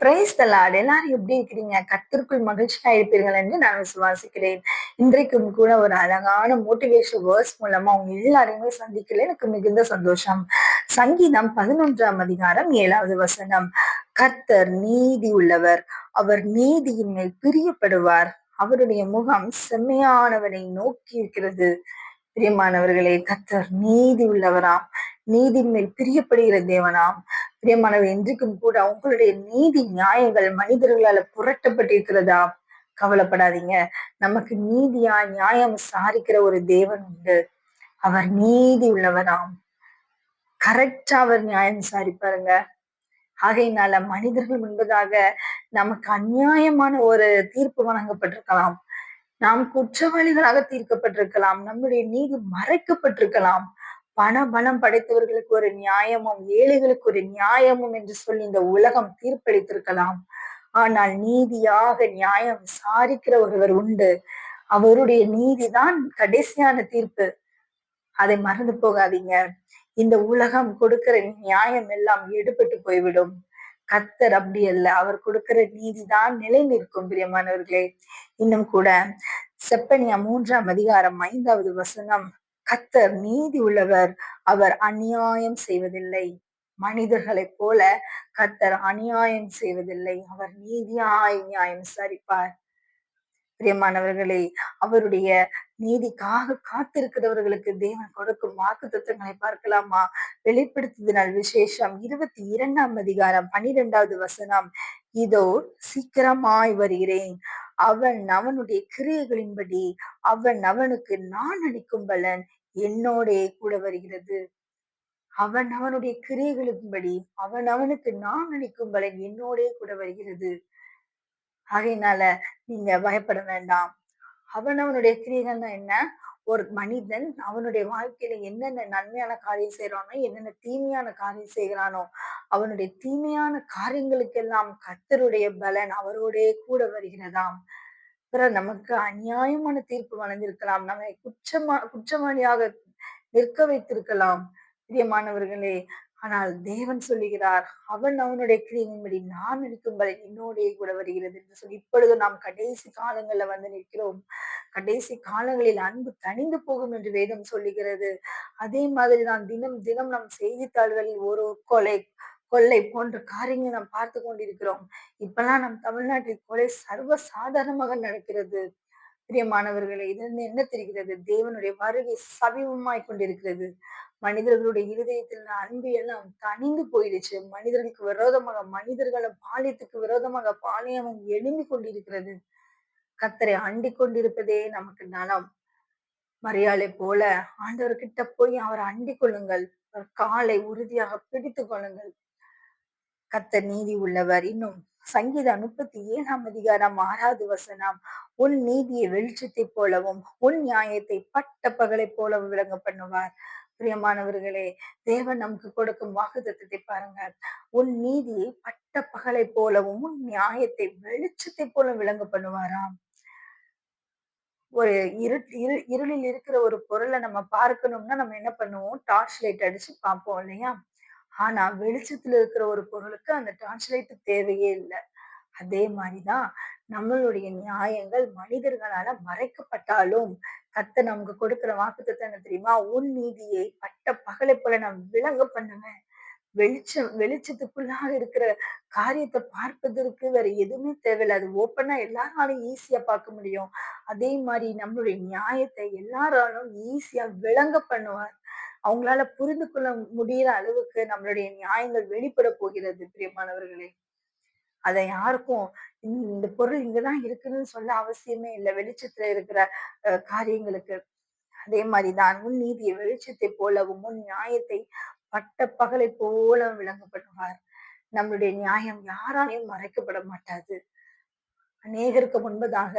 Praise the Lord. எல்லாரும் எப்படி இருக்கிறீங்க? கர்த்தருக்குள் மகிழ்ச்சியா இருப்பீர்கள் என்று நான் விசுவாசிக்கிறேன். இன்றைக்கும் கூட ஒரு அழகான மோட்டிவேஷன் வேர்ட்ஸ் மூலமா உங்க எல்லாரையுமே சந்திக்கல எனக்கு மிகுந்த சந்தோஷம். சங்கீதம் 11ஆம் அதிகாரம் 7வது வசனம். கர்த்தர் நீதி உள்ளவர். அவர் நீதியின் மேல் பிரியப்படுவார். அவருடைய முகம் செம்மையானவனை நோக்கி இருக்கிறது. பிரியமானவர்களே, கர்த்தர் நீதி உள்ளவராம். நீதியின் மேல் பிரியப்படுகிற தேவனாம். பிரியமானவர், இன்றைக்கும் கூட உங்களுடைய நீதி நியாயங்கள் மனிதர்களால புரட்டப்பட்டிருக்கிறதா? கவலைப்படாதீங்க. நமக்கு நீதியா நியாயம் விசாரிக்கிற ஒரு தேவன் உண்டு. அவர் நீதி உள்ளவராம். கரெக்டா அவர் நியாயம் விசாரிப்பாருங்க. ஆகையினால மனிதர்கள் முன்பதாக நமக்கு அநியாயமான ஒரு தீர்ப்பு வழங்கப்பட்டிருக்கலாம். நாம் குற்றவாளிகளாக தீர்க்கப்பட்டிருக்கலாம். நம்முடைய நீதி மறைக்கப்பட்டிருக்கலாம். பண பலம் படைத்தவர்களுக்கு ஒரு நியாயமும் ஏழைகளுக்கு ஒரு நியாயமும் என்று சொல்லி இந்த உலகம் தீர்ப்பளித்திருக்கலாம். ஆனால் நீதியாக நியாயம் விசாரிக்கிற ஒருவர் உண்டு. அவருடைய நீதிதான் கடைசியான தீர்ப்பு. அதை மறந்து போகாதீங்க. இந்த உலகம் கொடுக்கிற நியாயம் எல்லாம் எடுபட்டு போய்விடும். கர்த்தர் அப்படி அல்ல. அவர் கொடுக்கிற நீதிதான் நிலை நிற்கும். பிரியமானவர்களே, இன்னும் கூட செப்பனியா 3ஆம் அதிகாரம் 5வது வசனம். கர்த்தர் நீதி உள்ளவர். அவர் அநியாயம் செய்வதில்லை. மனிதர்களைப் போல கர்த்தர் அநியாயம் செய்வதில்லை. அவர் நீதியாய் நியாயம் விசாரிப்பார். பிரியமானவர்களே, அவருடைய நீதிக்காக காத்திருக்கிறவர்களுக்கு தேவன் கொடுக்கும் வாக்குத்தத்தங்களை பார்க்கலாமா? வெளிப்படுத்துதல் விசேஷம் 22ஆம் அதிகாரம் 12வது வசனம். இதோ சீக்கிரமாய் வருகிறேன். அவன் அவனுடைய கிரியைகளின்படி அவன் அவனுக்கு நான் அளிக்கும் பலன் என்னோடே கூட வருகிறது. அவன் அவனுடைய கிரியைகளின்படி அவன் அவனுக்கு நான் அளிக்கும் பலன் என்னோடே கூட வருகிறது. ஆகையினால நீங்க பயப்பட வேண்டாம். அவனுடைய கிரியைகள்னா என்ன? ஒரு மனிதன் அவனுடைய வாழ்க்கையில என்னென்ன நன்மையான காரியம் செய்யறானோ, என்னென்ன தீமையான காரியம் செய்கிறானோ, அவனுடைய தீமையான காரியங்களுக்கெல்லாம் கர்த்தருடைய பலன் அவரோடே கூட வருகிறதாம். பிறகு நமக்கு அநியாயமான தீர்ப்பு வழங்கியிருக்கலாம். நம்மை குற்றவாளியாக நிற்க வைத்திருக்கலாம். பிரியமானவர்களே, ஆனால் தேவன் சொல்லுகிறார், அவன் அவனுடைய கிரியையின்படி நான் இருக்கும்படி என்னோடே கூட வருகிறது என்று சொல்லி இப்பொழுது நாம் கடைசி காலங்கள்ல வந்து நிற்கிறோம். கடைசி காலங்களில் அன்பு தணிந்து போகும் என்று வேதம் சொல்லுகிறது. அதே மாதிரிதான் தினம் தினம் நம் செய்தித்தாள்களில் ஒரு கொலை கொள்ளை போன்ற காரியங்களை நாம் பார்த்து கொண்டிருக்கிறோம். இப்பெல்லாம் நம் தமிழ்நாட்டில் கொலை சர்வ சாதாரணமாக நடக்கிறது. பிரியமானவர்களே, இதிலிருந்து என்ன தெரிகிறது? தேவனுடைய வருகை சமீபமாய் கொண்டிருக்கிறது. மனிதர்களுடைய இருதயத்தில் அன்பு எல்லாம் தணிந்து போயிடுச்சு. மனிதர்களுக்கு விரோதமாக மனிதர்களும் பாலியத்துக்கு விரோதமாக பாலியமும் எழும்பிக் கொண்டிருக்கிறது. கர்த்தரை அண்டிக் கொண்டிருப்பதே நமக்கு நலம். மரியாளை போல ஆண்டவர்கிட்ட போய் அவரை அண்டிக் கொள்ளுங்கள். காலை உறுதியாக பிடித்துக் கொள்ளுங்கள். கர்த்தர் நீதி உள்ளவர். இன்னும் சங்கீதம் 37ஆம் அதிகாரம் 6வது வசனம். உன் நீதியை வெளிச்சத்தைப் போலவும் உன் நியாயத்தை பட்ட பகலைப் போலவும் விளங்க பண்ணுவார். பிரியமானவர்களே, தேவன் நமக்கு கொடுக்கும் வாக்குத்தத்தத்தை பாருங்க. உன் நீதியை பட்ட பகலைப் போலவும் உன் நியாயத்தை வெளிச்சத்தைப் போல விளங்க பண்ணுவாராம். ஒரு இருளில் இருக்கிற ஒரு பொருளை நம்ம பார்க்கணும்னா நம்ம என்ன பண்ணுவோம்? டார்ச் லைட் அடிச்சு பார்ப்போம் இல்லையா? ஆனா வெளிச்சத்துல இருக்கிற ஒரு பொருளுக்கு அந்த டார்ச் லைட் தேவையே இல்லை. அதே மாதிரிதான் நம்மளுடைய நியாயங்கள் மனிதர்களால மறைக்கப்பட்டாலும் கர்த்தர் நமக்கு கொடுக்கிற வாக்குத்தத்தம் என்ன தெரியுமா? உன் நீதியை பட்ட பகலை போல நான் விளங்க பண்ணுவேன். வெளிச்சத்துக்குள்ளாக இருக்கிற காரியத்தை பார்ப்பதற்கு வேற எதுவுமே தேவையில்லை. அது ஓப்பனா எல்லாராலும் ஈஸியா பார்க்க முடியும். அதே மாதிரி நம்மளுடைய நியாயத்தை எல்லாராலும் ஈஸியா விளங்க பண்ணுவார். அவங்களால புரிந்து கொள்ள முடியிற அளவுக்கு நம்மளுடைய நியாயங்கள் வெளிப்பட போகிறது. பிரியமானவர்களே, அதை யாருக்கும் இந்த பொருள் இங்கதான் இருக்குன்னு சொல்ல அவசியமே இல்லை. வெளிச்சத்துல இருக்கிற காரியங்களுக்கு அதே மாதிரிதான் உன் நீதியை வெளிச்சத்தை போலவும் உன் நியாயத்தை பட்ட பகலை போல விளங்க பண்ணுவார். நம்மளுடைய நியாயம் யாராலையும் மறைக்கப்பட மாட்டாது. அநேகருக்கு முன்பதாக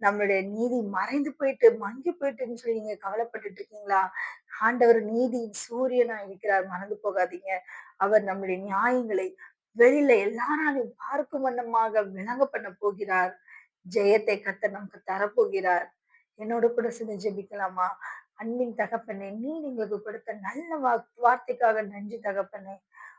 நம்மளுடைய நீதி மறைந்து போயிட்டு மங்கி போயிட்டுன்னு சொல்லி நீங்க கவலைப்பட்டுட்டு இருக்கீங்களா? ஆண்டவர் நீதியின் சூரியனா இருக்கிறார், மறந்து போகாதீங்க. அவர் நம்முடைய நியாயங்களை வெளியில எல்லாராலையும் பார்க்கும் வண்ணமாக விளங்க பண்ண போகிறார். ஜெயத்தை கர்த்தர் நமக்கு தரப்போகிறார். என்னோட கூட சேர்ந்து ஜெபிக்கலாமா? அன்பின் தகப்பனே, நீர் எங்களுக்கு கொடுத்த நல்ல வார்த்தைக்காக நன்றி தகப்பனே.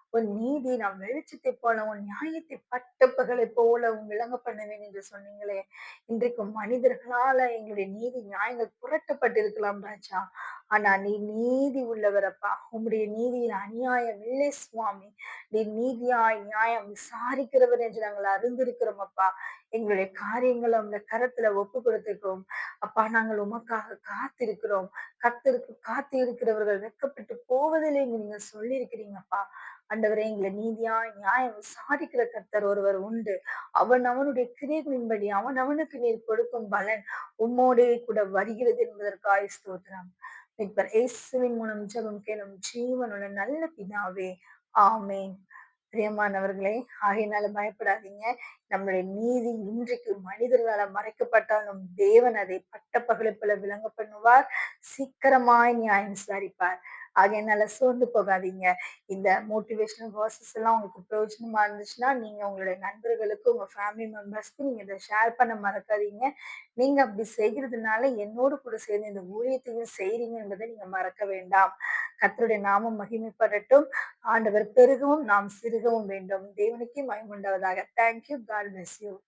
உன் நீதி நான் வெளிச்சத்தை போல உன் நியாயத்தை பட்டப்பகலை போல விளங்க பண்ணுவேன் என்று சொன்னீங்களே. இன்றைக்கு மனிதர்களால எங்களுடைய நீதி நியாயங்கள் புரட்டப்பட்டிருக்கலாம் ராஜா. ஆனா நீ நீதி உள்ளவரப்பா. உம்முடைய நீதியில் அநியாயம் இல்லை சுவாமி. நீ நீதியாய் நியாயம் விசாரிக்கிறவர் என்று நாங்கள் அறிந்திருக்கிறோம் அப்பா. எங்களுடைய காரியங்களை உங்க கரத்துல ஒப்பு கொடுத்திருக்கிறோம். அப்பா நாங்கள் உமக்காக காத்திருக்கிறோம். கர்த்தருக்கு காத்து இருக்கிறவர்கள் வெட்கப்பட்டு போவதில்லை என்று நீங்க சொல்லியிருக்கிறீங்கப்பா. ஆண்டவரே எங்களை நீதியாய் நியாயம் விசாரிக்கிற கர்த்தர் ஒருவர் உண்டு. அவன் அவனுடைய கிரியைகளின்படி அவன் அவனுக்கு நீர் கொடுக்கும் பலன் உம்மோடே கூட வருகிறது என்பதற்காக ஸ்தோத்திரம். மீட்பர் இயேசுவின் மூலம் ஜெபம் கேளும் ஜீவனுள்ள நல்ல பிதாவே. ஆமென். பிரியமானவர்களே, ஆகையினால பயப்படாதீங்க. நம்மளுடைய நீதி இன்றைக்கு மனிதர்களால மறைக்கப்பட்டாலும் தேவன் அதை பட்டப்பகலைப் போல விளங்க பண்ணுவார். சீக்கிரமாய் நியாயம் விசாரிப்பார். ஆகையினால சோர்ந்து போகாதீங்க. இந்த மோட்டிவேஷனல் வேர்சஸ் எல்லாம் உங்களுக்கு பிரயோஜனமா இருந்துச்சுன்னா, நீங்க உங்களுடைய நண்பர்களுக்கு, உங்க ஃபேமிலி மெம்பர்ஸ்க்கு நீங்க இத ஷேர் பண்ண மறக்காதீங்க. நீங்க அப்படி செய்கிறதுனால என்னோடு கூட சேர்ந்து இந்த ஊழியத்தையும் செய்றீங்க என்பதை நீங்க மறக்க வேண்டாம். கர்த்தருடைய நாமம் மகிமைப்படட்டும். ஆண்டவர் பெருகவும் நாம் சிறுகவும் வேண்டும். தேவனுக்கே மகிமை உண்டாவதாக. Thank you. God bless you.